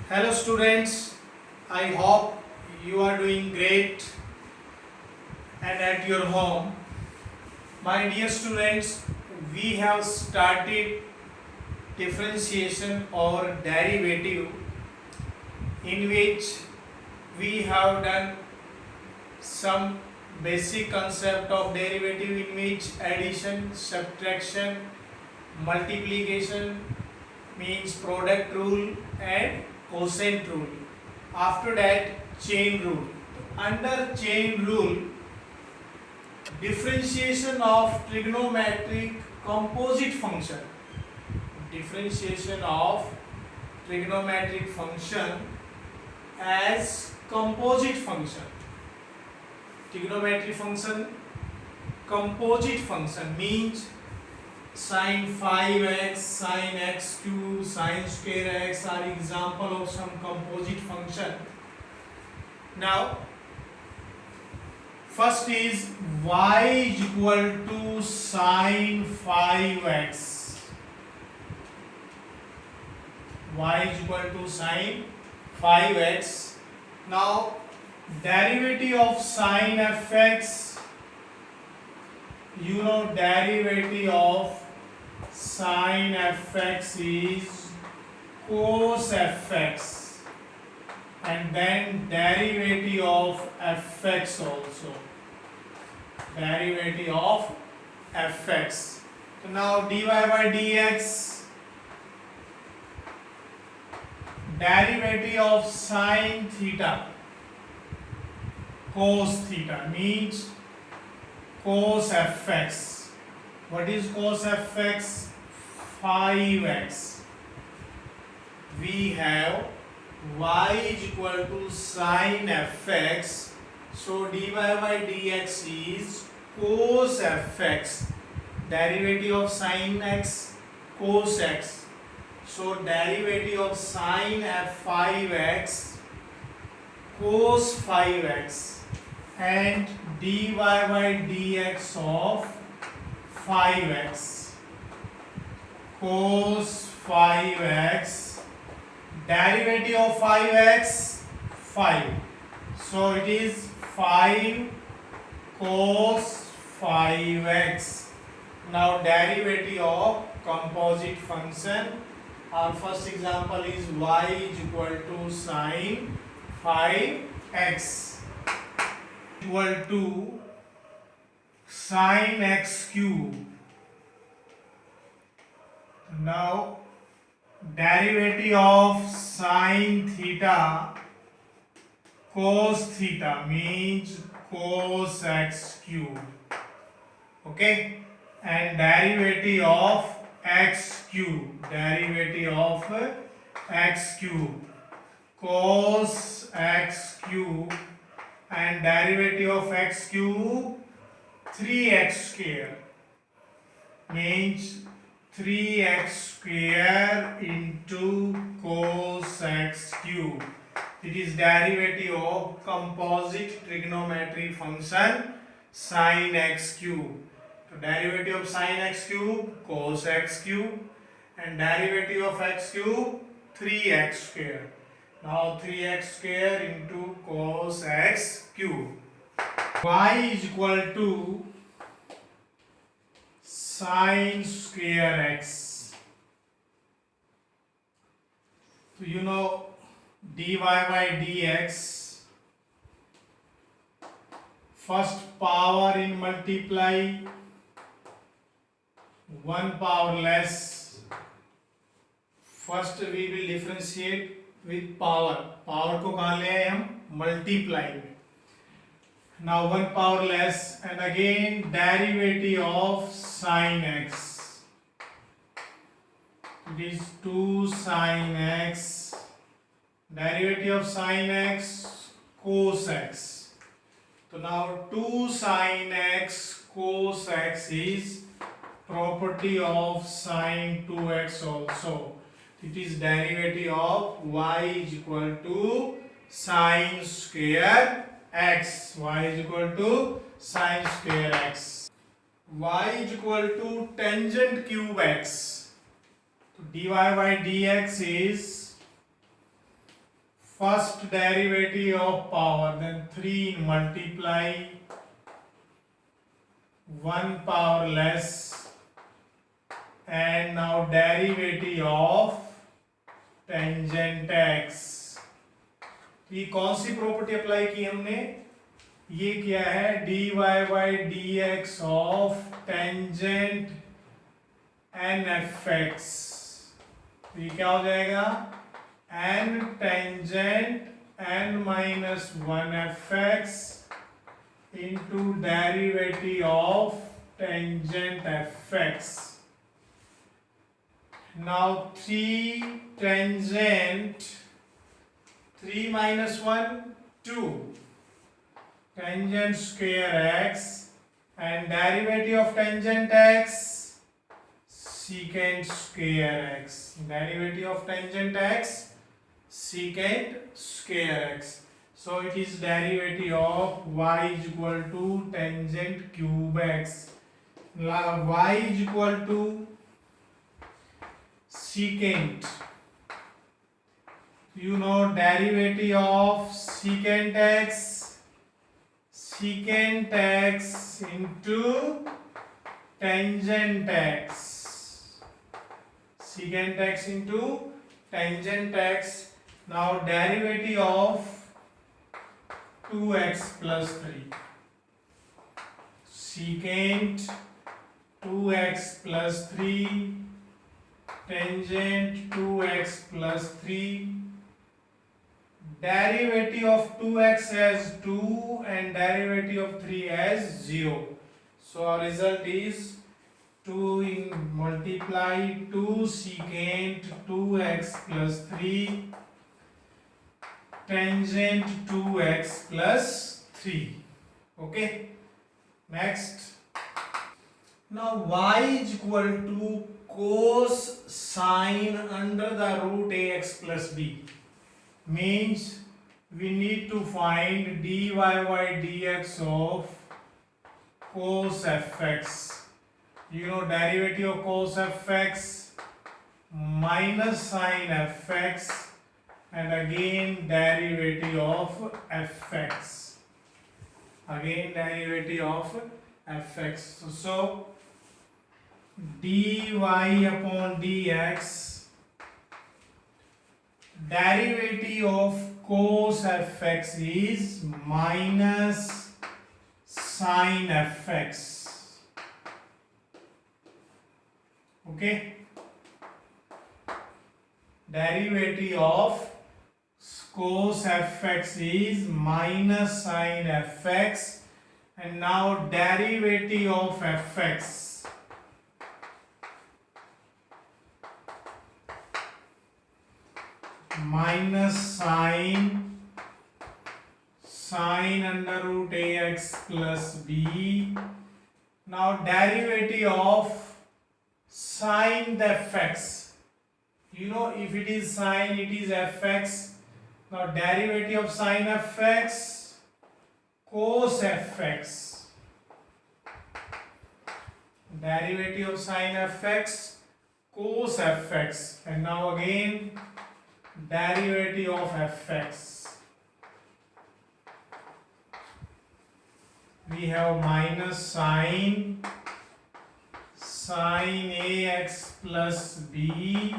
Hello students, I hope you are doing great and at your home. My dear students, we have started differentiation or derivative in which we have done some basic concept of derivative in which addition, subtraction, multiplication means product rule and quotient rule. After that, chain rule. Under chain rule, differentiation of trigonometric composite function. Differentiation of trigonometric function as composite function. Trigonometric function, composite function means sin 5x, sin x cube, sin square x are example of some composite function. Now, first is y is equal to sin 5x. Y is equal to sin 5x. Now, derivative of sin fx, you know derivative of sin fx is cos fx, and then derivative of fx also, derivative of fx. So now dy by dx, derivative of sin theta cos theta means cos fx. What is cos fx? 5x. We have y is equal to sin fx, so dy by dx is cos fx, derivative of sin x cos x, so derivative of sin 5x cos 5x, and dy by dx of 5x cos 5x, derivative of 5x 5, so it is 5 cos 5x. Now derivative of composite function, our first example is y is equal to sin 5x equal to sin x cube. Now derivative of sin theta cos theta means cos x cube. Okay, and derivative of x cube, derivative of x cube cos x cube, and derivative of x cube 3x square means 3x square into cos x cube. It is derivative of composite trigonometry function sin x cube. So derivative of sin x cube cos x cube, and derivative of x cube 3x square. Now 3x square into cos x cube. Y is equal to sin square x. So you know dy by dx, first power in multiply, one power less. First we will differentiate with power. Power को कहाँ ले आए हम? Multiply में. Now one power less, and again derivative of sin x. It is 2 sin x. Derivative of sin x cos x. So now 2 sin x cos x is property of sin 2x also. It is derivative of y is equal to sin square x. Y is equal to sin square x. Y is equal to tangent cube x. So dy by dx is first derivative of power, then 3 multiply 1 power less, and now derivative of tangent x. ये कौन सी property apply की हमने? ये क्या है, dy by d x of tangent n f x. ये क्या हो जाएगा, n tangent n minus one f x into derivative of tangent f x. Now 3 tangent 3 minus 1 2 tangent square x and derivative of tangent x secant square x. Derivative of tangent x secant square x. So it is derivative of y is equal to tangent cube x. Y is equal to secant. You know derivative of secant x into tangent x. Secant x into tangent x. Now derivative of 2x plus 3. Secant 2x plus 3 tangent 2x plus 3. Derivative of 2x as 2 and derivative of 3 as 0. So our result is 2 in multiply 2 secant 2x plus 3 tangent 2x plus 3. Okay. Next. Now y is equal to cos sine under the root ax plus b. Means we need to find dy by dx of cos fx. You know derivative of cos fx minus sin fx and again derivative of fx. Again derivative of fx. So dy upon dx derivative of cos fx is minus sin fx. Okay. Derivative of cos fx is minus sin fx, and now derivative of fx minus sine under root ax plus b. Now derivative of sine the fx. You know if it is sine it is fx. Now derivative of sine fx cos fx. Derivative of sine fx cos fx, and now again derivative of fx. We have minus sine ax plus b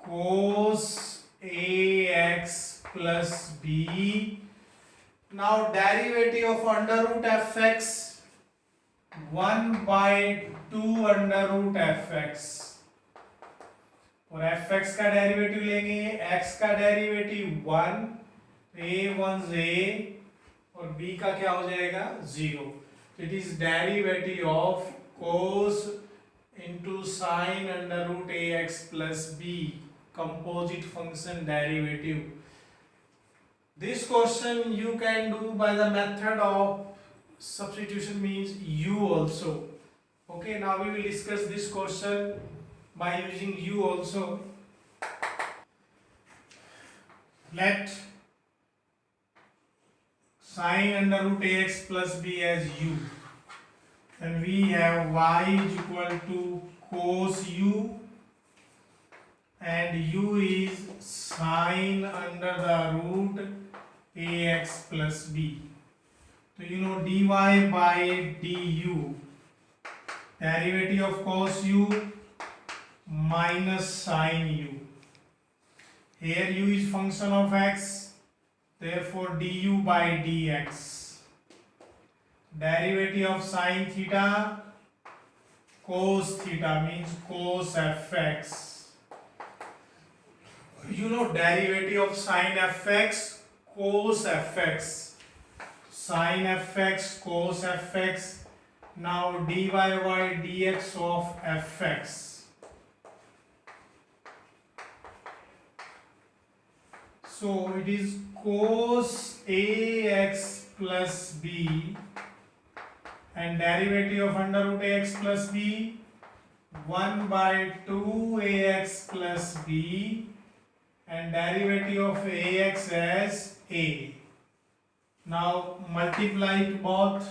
cos ax plus b. Now derivative of under root fx 1 by 2 under root fx. और fx का derivative लेंगे, x का derivative 1, a 1 a और b का क्या हो जाएगा 0. It is derivative of cos into sin under root ax plus b, composite function derivative. This question you can do by the method of substitution, means u also. Okay, now we will discuss this question by using u also. Let sin under root ax plus b as u. Then we have y is equal to cos u and u is sine under the root ax plus b. So you know dy by du, derivative of cos u minus sine u. Here u is function of x, therefore du by dx. Derivative of sine theta, cos theta means cos fx. You know derivative of sine fx, cos fx. Sine fx, cos fx. Now dy by dx of fx. So it is cos ax plus b and derivative of under root ax plus b 1 by 2 ax plus b and derivative of ax as a. Now multiply it both,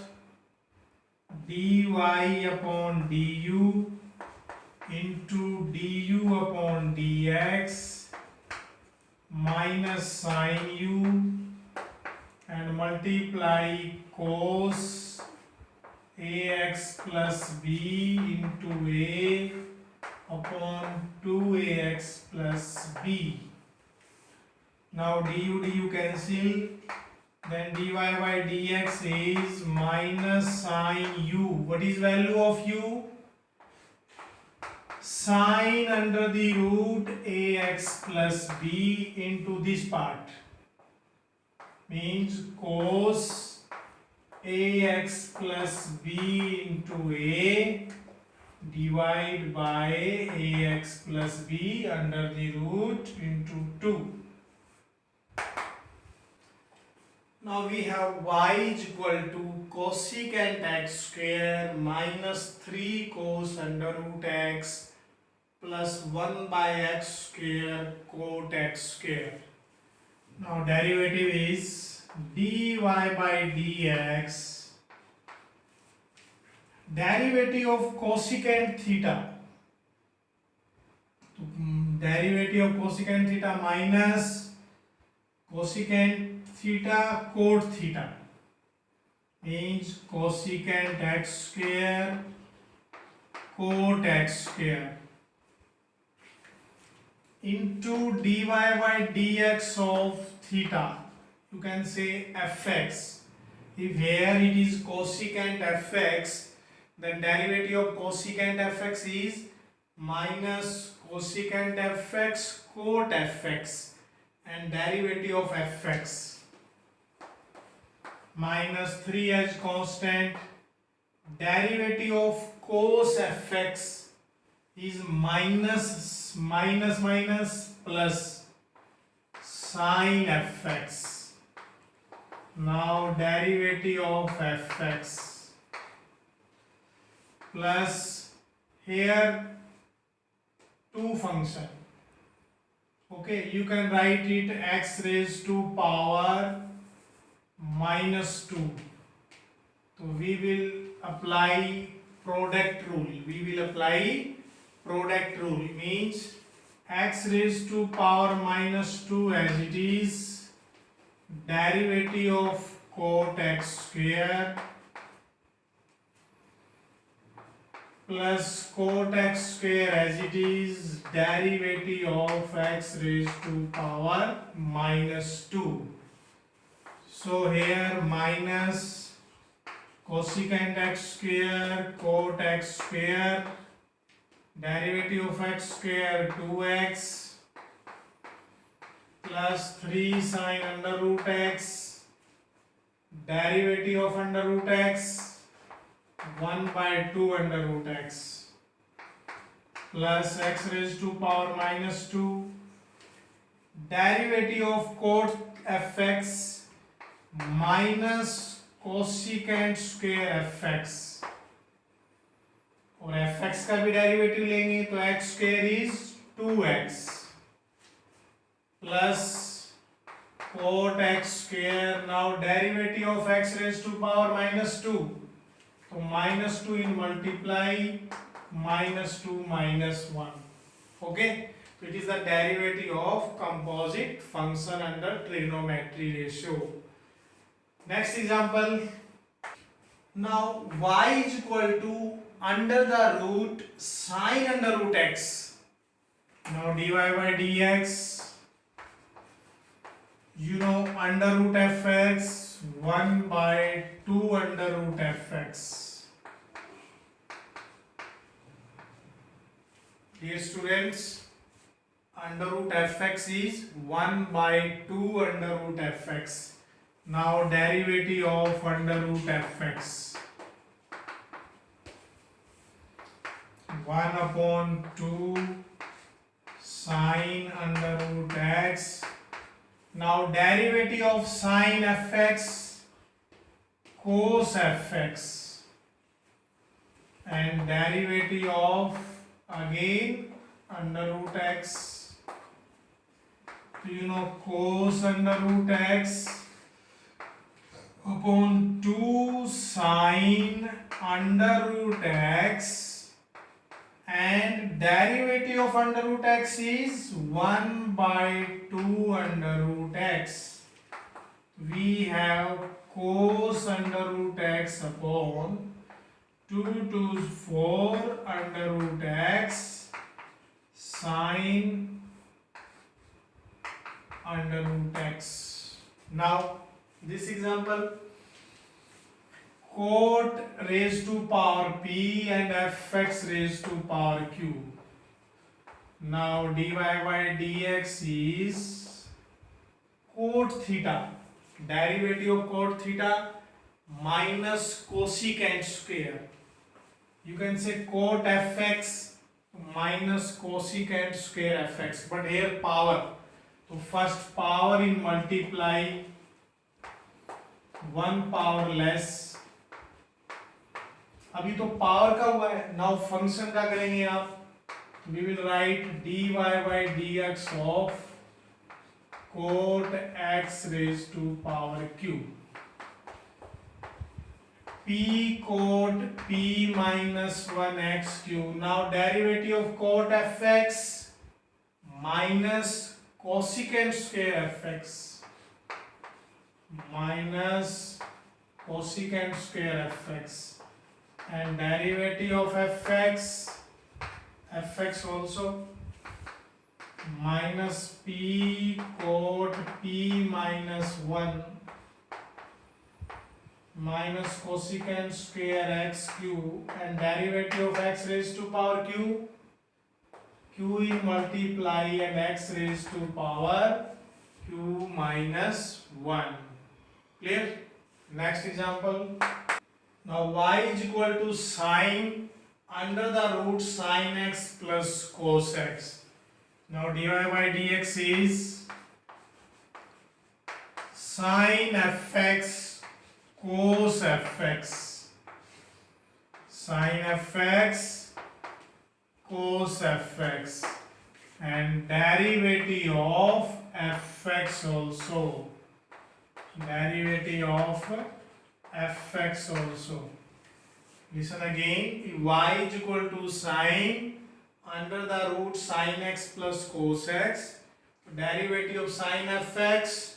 dy upon du into du upon dx minus sine u and multiply cos ax plus b into a upon 2ax plus b. Now du cancel, then dy by dx is minus sine u. What is value of u? Sine under the root ax plus b into this part means cos ax plus b into a divided by ax plus b under the root into 2. Now we have y is equal to cosecant x square minus 3 cos under root x plus 1 by x square cot x square. Now derivative is dy by dx, derivative of cosecant theta, derivative of cosecant theta minus cosecant theta cot theta means cosecant x square cot x square into dy by dx of theta. You can say fx. If here it is cosecant fx, then derivative of cosecant fx is minus cosecant fx cot fx and derivative of fx. Minus 3 as constant, derivative of cos fx is minus plus sin fx. Now derivative of fx plus here two function. Okay, you can write it x raised to power minus 2. So we will apply product rule. We will apply product rule means x raised to power minus 2 as it is, derivative of cot x square plus cot x square as it is, derivative of x raised to power minus 2. So here minus cosecant x square cot x square, derivative of x square 2x plus 3 sin under root x, derivative of under root x 1 by 2 under root x plus x raised to power minus 2, derivative of cot fx minus cosecant square fx. और fx का भी derivative लेंगे तो x square is 2x plus cot x square. Now derivative of x raised to power minus 2, so minus 2 in multiply minus 2 minus 1. Okay, It is the derivative of composite function under trigonometry ratio. Next example. Now y is equal to under the root sine under root x. Now dy by dx, you know, under root fx, 1 by 2 under root fx. Dear students, under root fx is 1 by 2 under root fx. Now derivative of under root fx, 1 upon 2 sine under root x. Now derivative of sine fx, cos fx, and derivative of again under root x. So you know, cos under root x upon 2 sine under root x, and derivative of under root x is 1 by 2 under root x. We have cos under root x upon 2 to 4 under root x sine under root x. Now this example, cot raised to power p and fx raised to power q. Now dy by dx is cot theta, derivative of cot theta minus cosecant square. You can say cot fx minus cosecant square fx, but here power. So first power in multiply, 1 power less. अभी तो power का हुआ है. Now function का करेंगे आप. We will write dy by dx of cot x raised to power q. p cot p minus 1 x q. Now derivative of cot fx minus cosecant square fx minus cosecant square fx, and derivative of fx also minus p cot p minus 1 minus cosecant square x q, and derivative of x raised to power q, q in multiply and x raised to power q minus 1. Clear? Next example. Now y is equal to sine under the root sine x plus cos x. Now dy by dx is sine fx cos fx, sine fx cos fx, and derivative of fx also. Derivative of fx also. Listen again. Y is equal to sine under the root sine x plus cos x. Derivative of sine fx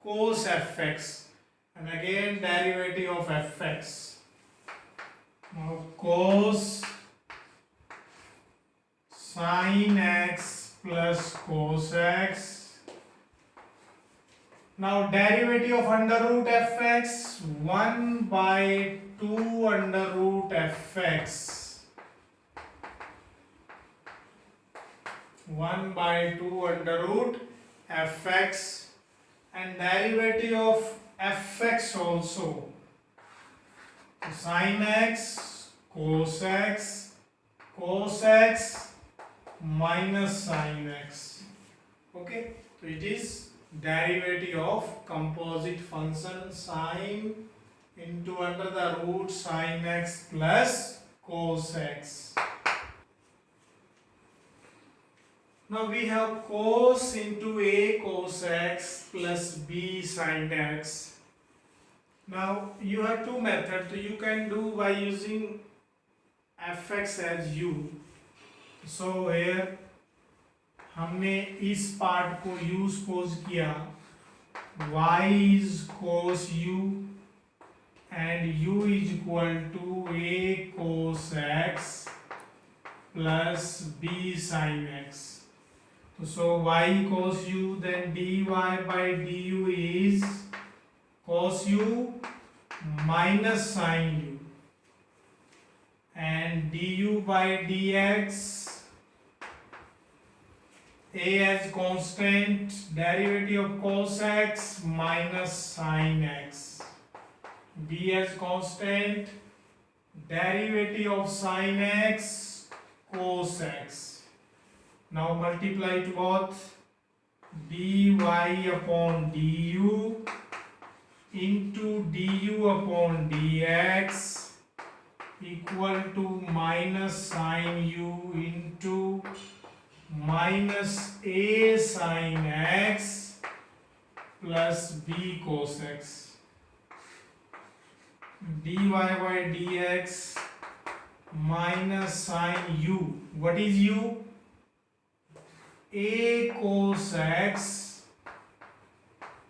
cos fx, and again derivative of fx. Now cos sine x plus cos x. Now derivative of under root fx, 1 by 2 under root fx, 1 by 2 under root fx, and derivative of fx also, sin x cos x, cos x minus sin x. Okay, so it is derivative of composite function sine into under the root sine x plus cos x. Now we have cos into a cos x plus b sin x. Now you have two methods. You can do by using fx as u. So here हमने इस part को u suppose किया y is cos u and u is equal to a cos x plus b sin x. So y cos u, then dy by du is cos u minus sin u, and du by dx, a as constant, derivative of cos x minus sin x, b as constant, derivative of sin x cos x. Now multiply it both, dy upon du into du upon dx equal to minus sin u into minus a sin x plus b cos x. dy by dx minus sin u. What is u? A cos x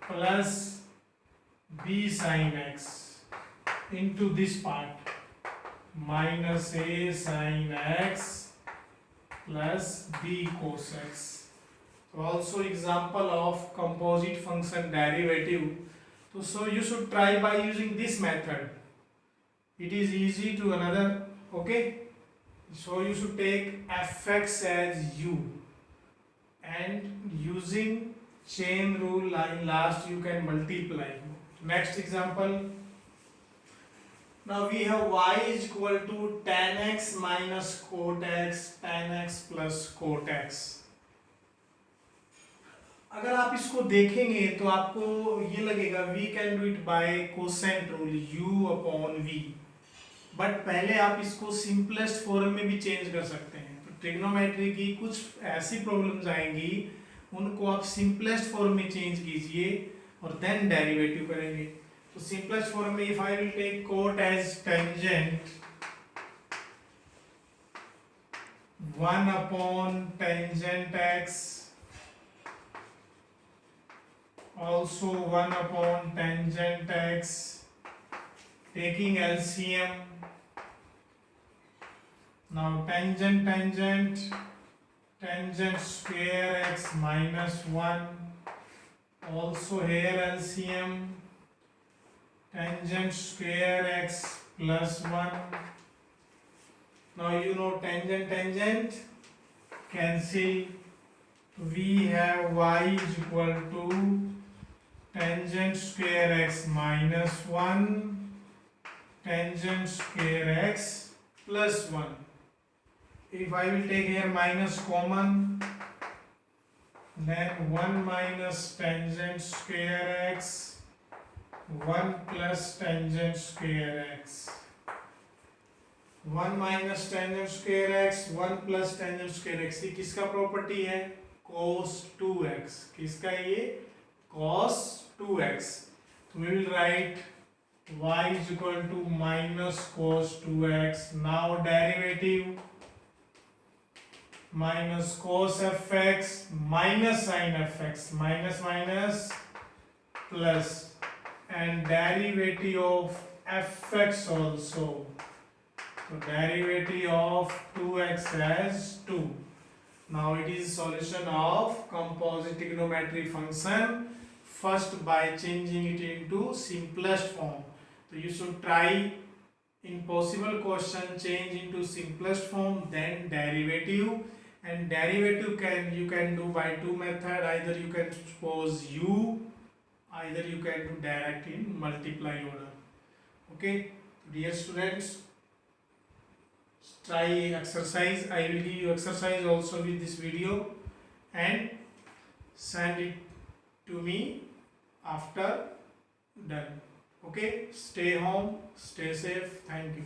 plus b sin x into this part minus a sin x plus b cos x. So also example of composite function derivative. So you should try by using this method. It is easy to another. Okay, so you should take fx as u, and using chain rule in last you can multiply. Next example, now we have y is equal to tan x minus cot x, tan x plus cot x. अगर आप इसको देखेंगे तो आपको ये लगेगा we can do it by quotient rule u upon v, but पहले आप इसको सिंपलेस्ट फॉर्म में भी चेंज कर सकते हैं. ट्रिग्नोमेट्री की कुछ ऐसी प्रॉब्लम्स आएंगी, उनको आप सिंपलेस्ट फॉर्म में चेंज कीजिए और देन डेरिवेटिव करेंगे. तो सिंपलेस्ट फॉर्म में if I will take cot as tangent 1 upon tangent x, also 1 upon tangent x, taking LCM. Now tangent square x minus 1, also here LCM, tangent square x plus 1. Now you know tangent cancel, we have y is equal to tangent square x minus 1 tangent square x plus 1. If I will take here minus common, then 1 minus tangent square x 1 plus tangent square x, 1 minus tangent square x 1 plus tangent square x. ये किसका property है? cos 2x. किसका ये? cos 2x. So we will write y is equal to minus cos 2x. Now derivative minus cos fx minus sin fx, minus plus, and derivative of fx also. So derivative of 2x as 2. Now it is solution of composite trigonometry function, first by changing it into simplest form. So you should try in possible question change into simplest form, then derivative, and derivative you can do by two method. Either you can suppose u, either you can do direct in multiply order. Okay, dear students, try exercise. I will give you exercise also with this video and send it to me after done. Okay, stay home, stay safe. Thank you.